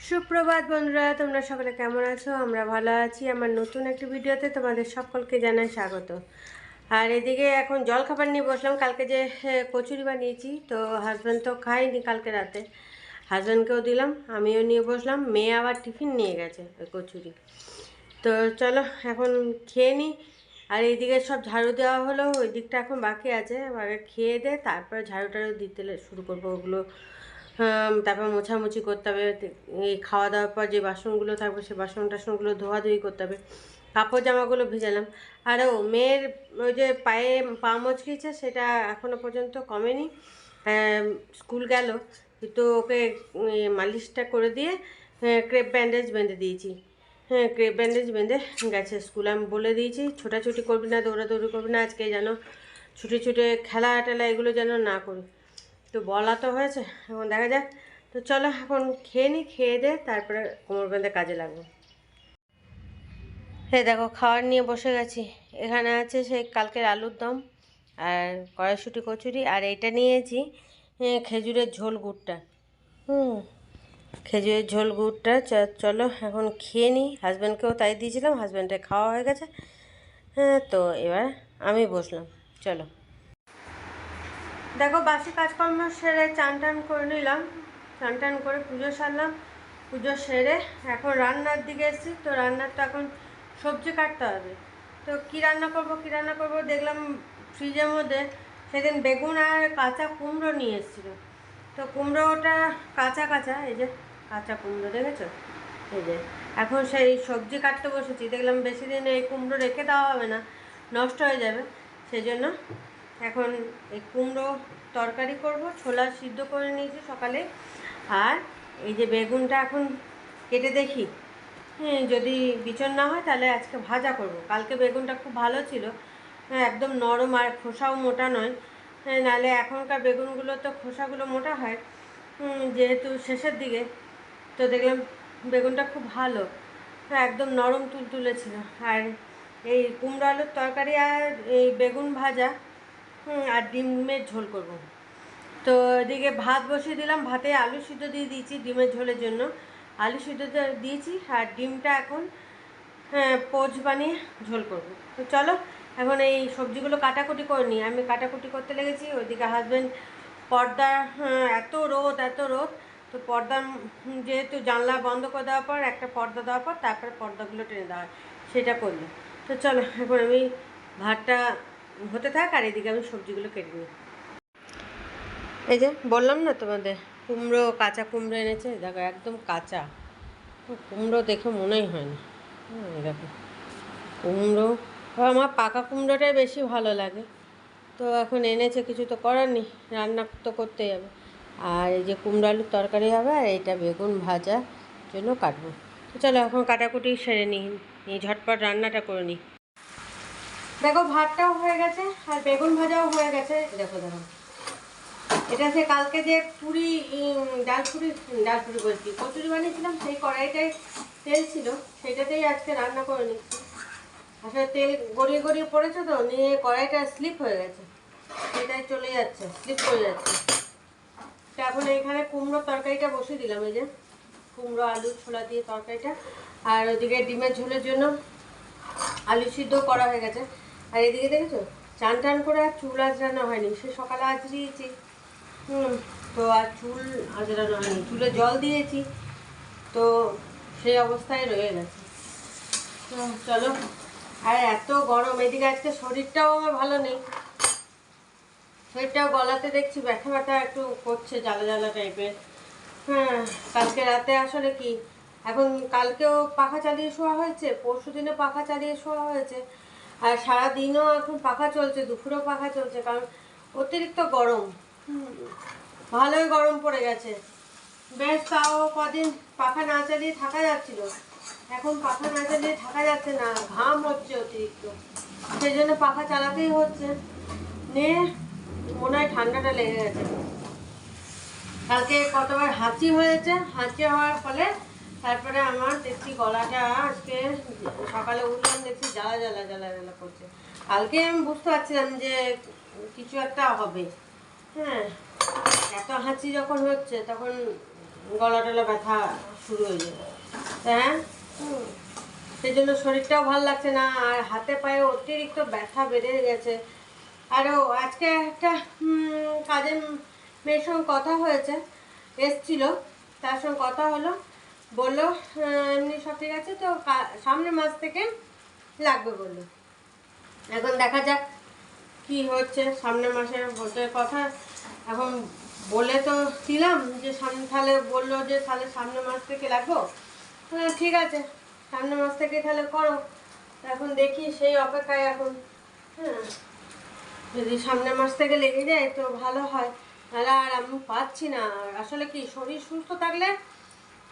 সুপ্রভাত বন্ধুরা, তোমরা সকলে কেমন আছো? আমরা ভালো আছি। আমার নতুন একটা ভিডিওতে তোমাদের সকলকে জানাই স্বাগত। আর এদিকে এখন জলখাবার নিয়ে বসলাম। কালকে যে কচুরি বানিয়েছি, তো হাজব্যান্ড তো খায়নি কালকে রাতে, হাজব্যান্ডকেও দিলাম, আমিও নিয়ে বসলাম। মেয়ে আবার টিফিন নিয়ে গেছে ওই কচুরি। তো চলো এখন খেয়ে নিই। আর এইদিকে সব ঝাড়ু দেওয়া হলো, ওই দিকটা এখন বাকি আছে। আগে খেয়ে দে, তারপরে ঝাড়ু টাড়ু দিতে শুরু করবো ওগুলো। তারপর মোছামুছি করতে হবে। এই খাওয়া দাওয়ার পর যে বাসনগুলো থাকবে সে বাসন টাসনগুলো ধোয়াধুয়ি করতে হবে। কাপড় জামাগুলো ভেজালাম। আর মেয়ের ওই যে পায়ে পা মচকিয়েছে, সেটা এখনও পর্যন্ত কমেনি। স্কুল গেল, কিন্তু ওকে মালিশটা করে দিয়ে ক্রেপ ব্যান্ডেজ বেঁধে দিয়েছি। ক্রেপ ব্যান্ডেজ বেঁধে গেছে স্কুল। আমি বলে দিয়েছি ছোটাছুটি করবি না, দৌড়াদৌড়ি করবি না, আজকে যেন ছুটে ছুটে খেলা টেলা এগুলো যেন না করি। তো বলা তো হয়েছে, এখন দেখা যাক। তো চলো এখন খেয়ে নিই, খেয়ে দে তারপরে কোমর বেঁধে কাজে লাগবো। দেখো খাবার নিয়ে বসে গেছি। এখানে আছে সেই কালকের আলুর দম আর কড়াইশুঁটি কচুরি, আর এইটা নিয়েছি খেজুরের ঝোল গুড়টা। খেজুরের ঝোল গুড়টা। চলো এখন খেয়ে নিই। হাজব্যান্ডকেও তাই দিয়েছিলাম, হাজব্যান্ডের খাওয়া হয়ে গেছে। তো এবার আমি বসলাম। চলো দেখো, বাসি কাজকর্ম সেরে চান টান করে নিলাম। চান টান করে পুজো সারলাম। পুজো সেরে এখন রান্নার দিকে এসেছি। তো রান্নার তো এখন সবজি কাটতে হবে। তো কী রান্না করব দেখলাম ফ্রিজের মধ্যে সেদিন বেগুন আর কাঁচা কুমড়ো নিয়ে এসেছিলো। তো কুমড়োটা কাঁচা কাঁচা, এই যে কাঁচা কুমড়ো দেখেছো, এই যে এখন সেই সবজি কাটতে বসেছি। দেখলাম বেশি দিন এই কুমড়ো রেখে দেওয়া হবে না, নষ্ট হয়ে যাবে। সেই জন্য এখন এই কুমড়ো তরকারি করব। ছোলা সিদ্ধ করে নিয়েছি সকালে। আর এই যে বেগুনটা এখন কেটে দেখি, যদি বিচন না হয় তাহলে আজকে ভাজা করব। কালকে বেগুনটা খুব ভালো ছিল, একদম নরম আর খোসাও মোটা নয়। নাহলে এখনকার বেগুনগুলো তো খোসাগুলো মোটা হয়, যেহেতু শেষের দিকে। তো দেখলাম বেগুনটা খুব ভালো, একদম নরম তুলতুলে ছিল। আর এই কুমড়ো আলুর তরকারি আর এই বেগুন ভাজা, আর ডিমের ঝোল করব। তো এদিকে ভাত বসিয়ে দিলাম, ভাতে আলু সিদ্ধ দিয়ে দিয়েছি ডিমের ঝোলের জন্য। আলু সিদ্ধ দিয়েছি, আর ডিমটা এখন পোচ বানিয়ে ঝোল করব। তো চলো এখন এই সবজিগুলো কাটাকুটি করে নিই। আমি কাটাকুটি করতে লেগেছি, ওইদিকে হাজব্যান্ড পর্দা, এত রোদ এত রোদ। তো পর্দা যেহেতু জানলা বন্ধ করে দেওয়ার পর একটা পর্দা দেওয়ার পর তারপরে পর্দাগুলো টেনে দেওয়া হয়, সেটা করলো। তো চলো এখন আমি ভাতটা হতে থাক, আর এদিকে আমি সবজিগুলো কেটে নিই। এই যে বললাম না তোমাদের, কুমড়ো কাঁচা কুমড়ো এনেছে। দেখো একদম কাঁচা কুমড়ো, দেখে মনেই হয় না। দেখো কুমড়ো, আমার পাকা কুমড়োটাই বেশি ভালো লাগে। তো এখন এনেছে, কিছু তো করার নেই, রান্না তো করতেই হবে। আর এই যে কুমড়ো আলুর তরকারি হবে, আর এইটা বেগুন ভাজার জন্য কাটবো। তো চলো এখন কাটাকুটি সেরে নিই, ঝটপট রান্নাটা করে নিই। দেখো ভাতটাও হয়ে গেছে আর বেগুন ভাজাও হয়ে গেছে। দেখো দেখো, এটা সে কালকে যে পুরি, ডাল পুরি বলছি, কচুরি বানিয়েছিলাম, সেই কড়াইটাই তেল ছিল, সেটাতেই আজকে রান্না করে নিচ্ছি। আসলে তেল গড়িয়ে গড়িয়ে পড়েছে, তো নিয়ে কড়াইটা স্লিপ হয়ে গেছে, সেটাই চলে যাচ্ছে, স্লিপ করে যাচ্ছে। তো এখন এইখানে কুমড়োর তরকারিটা বসিয়ে দিলাম, এই যে কুমড়ো আলু ছোলা দিয়ে তরকারিটা। আর ওদিকে ডিমের ঝোলের জন্য আলু সিদ্ধ করা হয়ে গেছে। আর এদিকে দেখেছো চান টান করে আর চুল আঁচড়ানো হয়নি, সে সকালে আঁচড়িয়েছি, তো আর চুল আঁচড়ানো হয়নি, চুলে জল দিয়েছি, তো সেই অবস্থায় রয়ে গেছে। তো চলো, আর এত গরম এদিকে, আজকে শরীরটাও আমার ভালো নেই, শরীরটাও গলাতে দেখছি ব্যথা ব্যথা একটু করছে, জ্বালা জ্বালা টাইপের। কালকে রাতে আসলে কি, এখন কালকেও পাখা চালিয়ে শোয়া হয়েছে, পরশু দিনে পাখা চালিয়ে শোয়া হয়েছে, আর সারাদিনও এখন পাখা চলছে, দুপুরেও পাখা চলছে, কারণ অতিরিক্ত গরম। ভালোই গরম পড়ে গেছে। বেশ তাও কদিন পাখা না চালিয়ে থাকা যাচ্ছিল, এখন পাখা না চালিয়ে থাকা যাচ্ছে না, ঘাম হচ্ছে অতিরিক্ত, সেই জন্য পাখা চালাতেই হচ্ছে। নিয়ে মনে হয় ঠান্ডাটা লেগে গেছে। কালকে কতবার হাঁচি হয়েছে, হাঁচি হওয়ার ফলে তারপরে আমার দেখছি গলাটা, আজকে সকালে উঠলাম দেখছি জ্বালা জ্বালা জ্বালা জ্বালা করছে। কালকে আমি বুঝতে পারছিলাম যে কিছু একটা হবে। এত হাঁচি যখন হচ্ছে তখন গলা টলা ব্যথা শুরু হয়ে যাবে। হ্যাঁ, সেই জন্য শরীরটাও ভালো লাগছে না, আর হাতে পায়ে অতিরিক্ত ব্যথা বেড়ে গেছে। আরও আজকে একটা কাজের মেয়ের সঙ্গে কথা হয়েছে, এসছিল, তার সঙ্গে কথা হলো, বললো এমনি সব ঠিক আছে, তো সামনের মাস থেকে লাগবে বললো। এখন দেখা যাক কি হচ্ছে, সামনের মাসে হতে কথা। এখন বলে তো দিলাম যে তাহলে বললো যে তাহলে সামনের মাস থেকে লাগবো। ঠিক আছে, সামনের মাস থেকে তাহলে করো। এখন দেখি সেই অপেক্ষায় এখন। হ্যাঁ, যদি সামনের মাস থেকে লেগে যায় তো ভালো হয়, নাহলে আর আমি পাচ্ছি না। আসলে কি, শরীর সুস্থ থাকলে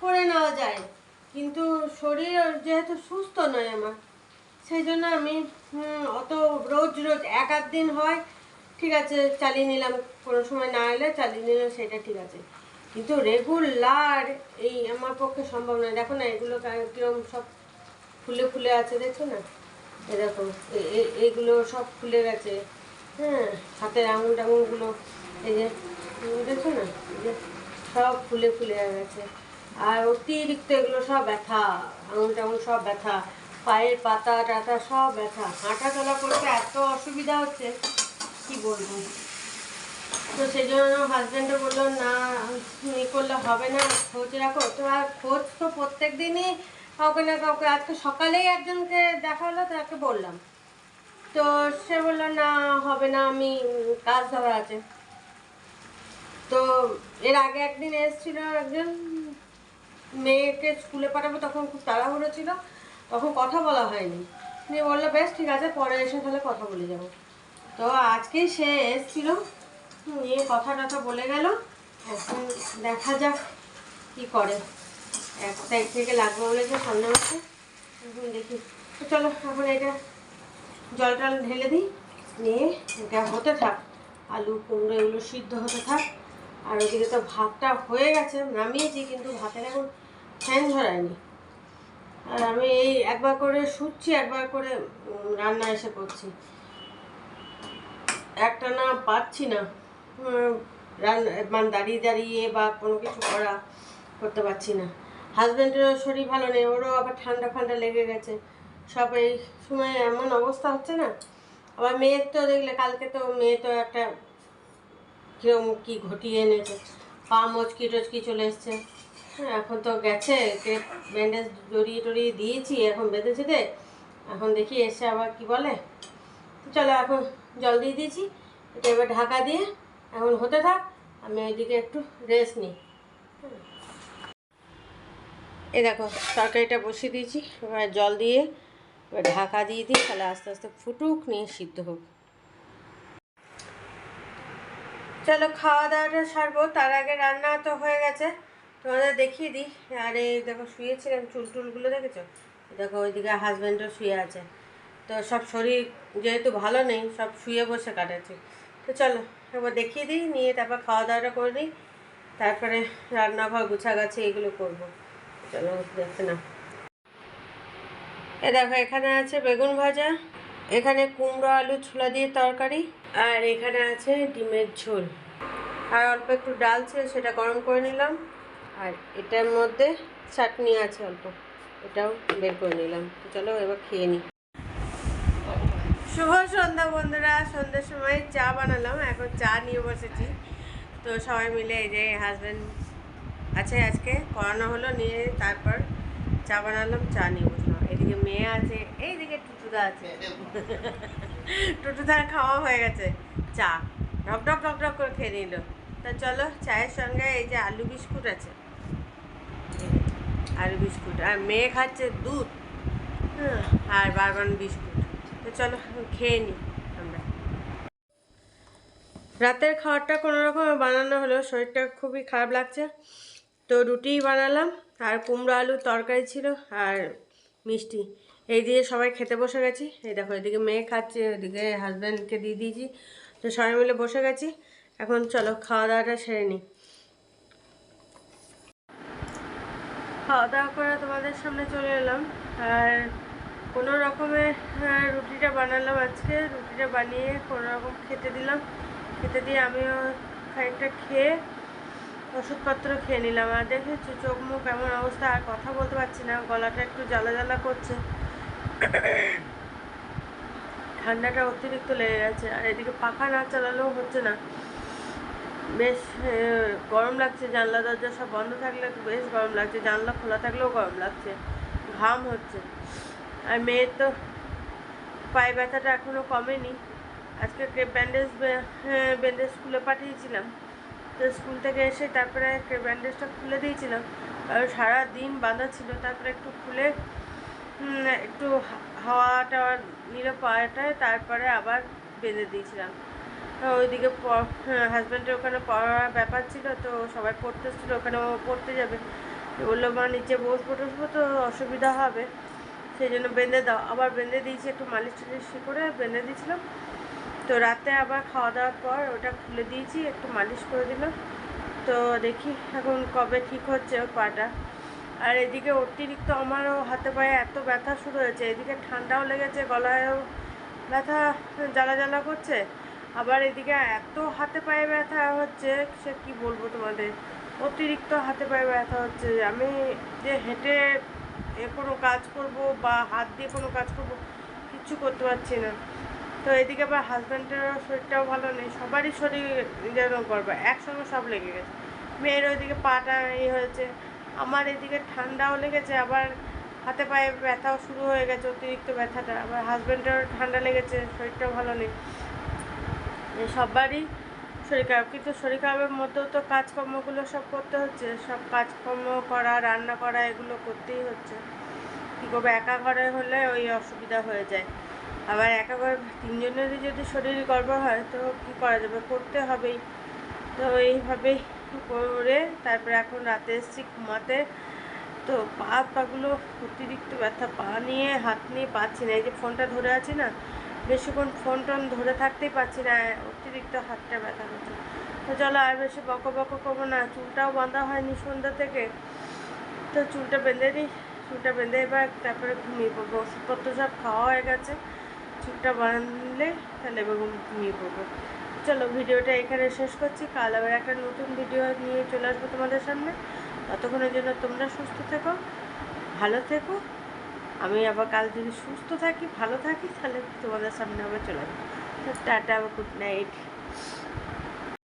করে নেওয়া যায়, কিন্তু শরীর যেহেতু সুস্থ নয় আমার, সেই জন্য আমি অত রোজ রোজ এক আধ দিন হয় ঠিক আছে চালিয়ে নিলাম, কোনো সময় না এলে চালিয়ে নিলাম, সেটা ঠিক আছে, কিন্তু রেগুলার এই আমার পক্ষে সম্ভব নয়। দেখো না এগুলো কিরকম সব ফুলে ফুলে আছে, দেখছো না? এরকম এইগুলো সব ফুলে গেছে। হ্যাঁ, হাতের আঙুল টাঙুলগুলো এই যে দেখছো না, এই যে সব ফুলে ফুলে গেছে, আর অতিরিক্ত এগুলো সব ব্যথা, আঙুল টাঙুল সব ব্যথা, পায়ের পাতা টাতা সব ব্যথা, হাঁটা চলা করতে এত অসুবিধা হচ্ছে কি বলবো। তো সেই জন্য হাজব্যান্ডও বললো না ই করলে হবে না, খোঁজ রাখো। তো আর খোঁজ তো প্রত্যেক দিনই কাউকে না কাউকে, আজকে সকালেই একজনকে দেখা হলো, তাকে বললাম, তো সে বললো না হবে না, আমি কাজ ধরা আছে। তো এর আগে একদিন এসেছিল একজন, মেয়েকে স্কুলে পাঠাবো, তখন খুব তাড়াহুড়ো ছিল, তখন কথা বলা হয়নি। নিয়ে বললো বেশ ঠিক আছে, পরে এসে তাহলে কথা বলে যাবো। তো আজকেই সে এসেছিল, নিয়ে কথা টথা বলে গেল। এখন দেখা যাক কি করে, 1 তারিখ থেকে লাগবে বলেছে সামনে মাসে। এখন দেখি, তো চলো এখন এটা জল টল ঢেলে দিই, নিয়ে এটা হতে থাক, আলু কুমড়ো এগুলো সিদ্ধ হতে থাক। আর ওদিকে তো ভাতটা হয়ে গেছে, নামিয়েছি, কিন্তু ভাতের এখন ফ্যান ধরায়নি। আর আমি এই একবার করে শুচ্ছি, একবার করে রান্না এসে করছি, একটা না পাচ্ছি না মানে দাঁড়িয়ে দাঁড়িয়ে বা কোনো কিছু করতে পারছি না। হাজব্যান্ডেরও শরীর ভালো নেই, ওরও আবার ঠান্ডা ফান্ডা লেগে গেছে, সব এই সময় এমন অবস্থা হচ্ছে না। আবার মেয়ের তো দেখলে কালকে তো মেয়ে তো একটা কিরম কি ঘটিয়ে এনেছে, পা মচকি টচকি চলে এসছে। হ্যাঁ, এখন তো গেছে, ব্যান্ডেজ জড়িয়ে টড়িয়ে দিয়েছি, এখন বেঁধেছে দে, এখন দেখি এসে আবার কি বলে। চলো এখন জল দিয়ে দিয়েছি, এটা এবার ঢাকা দিয়ে এখন হতে থাক, আমি ওইদিকে একটু রেস্ট নিই। এই দেখো তরকারিটা বসিয়ে দিয়েছি, এবার জল দিয়ে এবার ঢাকা দিয়ে দিই, তাহলে আস্তে আস্তে ফুটুক, নিয়ে সিদ্ধ হোক। চলো খাওয়া দাওয়াটা সারবো, তার আগে রান্না তো হয়ে গেছে, তোমাদের দেখিয়ে দিই। আর এই দেখো শুয়েছিলাম, চুল টুলগুলো দেখেছো, দেখো ওইদিকে হাজব্যান্ডও শুয়ে আছে। তো সব শরীর যেহেতু ভালো নেই, সব শুয়ে বসে কাটাচ্ছে। তো চলো একবার দেখিয়ে দিই, নিয়ে তারপর খাওয়া দাওয়াটা করে দিই, তারপরে রান্নাঘর গুছাগাছি এগুলো করবো। চলো দেখতে না। এ দেখো এখানে আছে বেগুন ভাজা, এখানে কুমড়ো আলু ছোলা দিয়ে তরকারি, আর এখানে আছে ডিমের ঝোল, আর অল্প একটু ডাল ছিল সেটা গরম করে নিলাম, আর এটার মধ্যে চাটনি আছে অল্প, এটাও বের করে নিলাম। তো চলো এবার খেয়ে নিই। শুভ সন্ধ্যা বন্ধুরা, সন্ধ্যার সময় চা বানালাম, এখন চা নিয়ে বসেছি। তো সবাই মিলে, এই যে হাজব্যান্ড আছে আজকে, পড়ানো হলো, নিয়ে তারপর চা বানালাম, চা নিয়ে বসলাম। এদিকে মেয়ে আছে, এইদিকে টুটুদা আছে। টুটুদার খাওয়া হয়ে গেছে, চা ঢক ঢক ঢক ঢক করে খেয়ে নিল। তা চলো চায়ের সঙ্গে এই যে আলু বিস্কুট আছে, আলু বিস্কুট, আর মেয়ে খাচ্ছে দুধ, হ্যাঁ, আর বারবান বিস্কুট। তো চলো খেয়ে নিই আমরা। রাতের খাবারটা কোনো রকমে বানানো হলো, শরীরটা খুবই খারাপ লাগছে, তো রুটি বানালাম, আর কুমড়ো আলুর তরকারি ছিল, আর মিষ্টি, এই দিয়ে সবাই খেতে বসে গেছি। এই দেখো এদিকে মেয়ে খাচ্ছে, ওইদিকে হাজব্যান্ডকে দিয়ে দিয়েছি, তো সবাই মিলে বসে গেছি। এখন চলো খাওয়া দাওয়াটা সেরে নিই। খাওয়া দাওয়া করে তোমাদের সামনে চলে এলাম, আর কোনো রকমে রুটিটা বানালাম আজকে, রুটিটা বানিয়ে কোনো রকম খেতে দিলাম, খেতে দিয়ে আমিও খানিকটা খেয়ে ওষুধপত্র খেয়ে নিলাম। আর দেখেছি চোখ মুখ এমন অবস্থা, আর কথা বলতে পারছি না, গলাটা একটু জ্বালা জ্বালা করছে, ঠান্ডাটা অতিরিক্ত লেগে গেছে। আর এদিকে পাখা না চালালেও হচ্ছে না, বেশ গরম লাগছে। জানলা দরজা সব বন্ধ থাকলে বেশ গরম লাগছে, জানলা খোলা থাকলেও গরম লাগছে, ঘাম হচ্ছে। আর মেয়ের তো পায়ে ব্যথাটা এখনও কমেনি। আজকে ব্যান্ডেজ খুলে পাঠিয়েছিলাম, তো স্কুল থেকে এসে তারপরে ব্যান্ডেজটা খুলে দিয়েছিলাম, আর সারা দিন বাঁধা ছিল। তারপরে একটু খুলে একটু হাওয়া টাওয়া নিল পায়েটায়, তারপরে আবার বেঁধে দিয়েছিলাম। ওইদিকে হাজব্যান্ডের ওখানে পড়ার ব্যাপার ছিল, তো সবাই পড়তে এসেছিলো, ওখানে ও পড়তে যাবে। বললো মা নিচে বসবো টসবো তো অসুবিধা হবে, সেই জন্য বেঁধে দাও। আবার বেঁধে দিয়েছি, একটু মালিশ টালিশ করে বেঁধে দিয়েছিলাম। তো রাতে আবার খাওয়া দাওয়ার পর ওটা খুলে দিয়েছি, একটু মালিশ করে দিলাম। তো দেখি এখন কবে ঠিক হচ্ছে ওর পাটা। আর এদিকে অতিরিক্ত আমারও হাতে পায়ে এত ব্যথা শুরু হয়েছে, এদিকে ঠান্ডাও লেগেছে, গলায়ও ব্যথা জ্বালা জ্বালা করছে, আবার এদিকে এত হাতে পায়ে ব্যথা হচ্ছে সে কি বলবো তোমাদের, অতিরিক্ত হাতে পায়ে ব্যথা হচ্ছে। আমি যে হেঁটে কোনো কাজ করব বা হাত দিয়ে কোনো কাজ করব, কিচ্ছু করতে পারছি না। তো এদিকে আবার হাজব্যান্ডেরও শরীরটাও ভালো নেই, সবারই শরীর যেন করবে, একসঙ্গে সব লেগে গেছে। মেয়ের ওইদিকে পাটা হয়েছে, আমার এদিকে ঠান্ডাও লেগেছে, আবার হাতে পায়ে ব্যথাও শুরু হয়ে গেছে, অতিরিক্ত ব্যথাটা। আবার হাজব্যান্ডেরও ঠান্ডা লেগেছে, শরীরটাও ভালো নেই, সবারই শরীর খারাপ। কিন্তু শরীর খারাপের মধ্যেও তো কাজকর্মগুলো সব করতে হচ্ছে, সব কাজকর্ম করা, রান্না করা, এগুলো করতেই হচ্ছে। কী করবো, একা ঘরে হলে ওই অসুবিধা হয়ে যায়। আবার একা ঘরে তিনজনেরই যদি শরীর গড়বড় হয় তো কী করা যাবে, করতে হবেই। তো এইভাবেই করে তারপরে এখন রাতে এসেছি ঘুমাতে। তো পাগুলো অতিরিক্ত ব্যথা, পা নিয়ে হাত নিয়ে পাচ্ছি না, এই যে ফোনটা ধরে আছি না, বেশিক্ষণ ফোন টোন ধরে থাকতেই পারছি না, অতিরিক্ত হাতটা ব্যথা করছে। তো চলো আর বেশি বকো করবো না, চুলটাও বাঁধা হয়নি সন্ধ্যা থেকে, তো চুলটা বেঁধে দিই। চুলটা বেঁধে এবার তারপরে ঘুমিয়ে পড়বো, ওষুধপত্র সব খাওয়া হয়ে গেছে, চুলটা বাঁধলে তাহলে এবার ঘুমিয়ে পড়বো। চলো ভিডিওটা এখানে শেষ করছি, কাল আবার একটা নতুন ভিডিও নিয়ে চলে আসবো তোমাদের সামনে। ততক্ষণের জন্য তোমরা সুস্থ থেকো, ভালো থেকো। আমি আবার কাল যদি সুস্থ থাকি, ভালো থাকি, তাহলে তোমাদের সামনে আবার চলে আসবো। Tata, good night.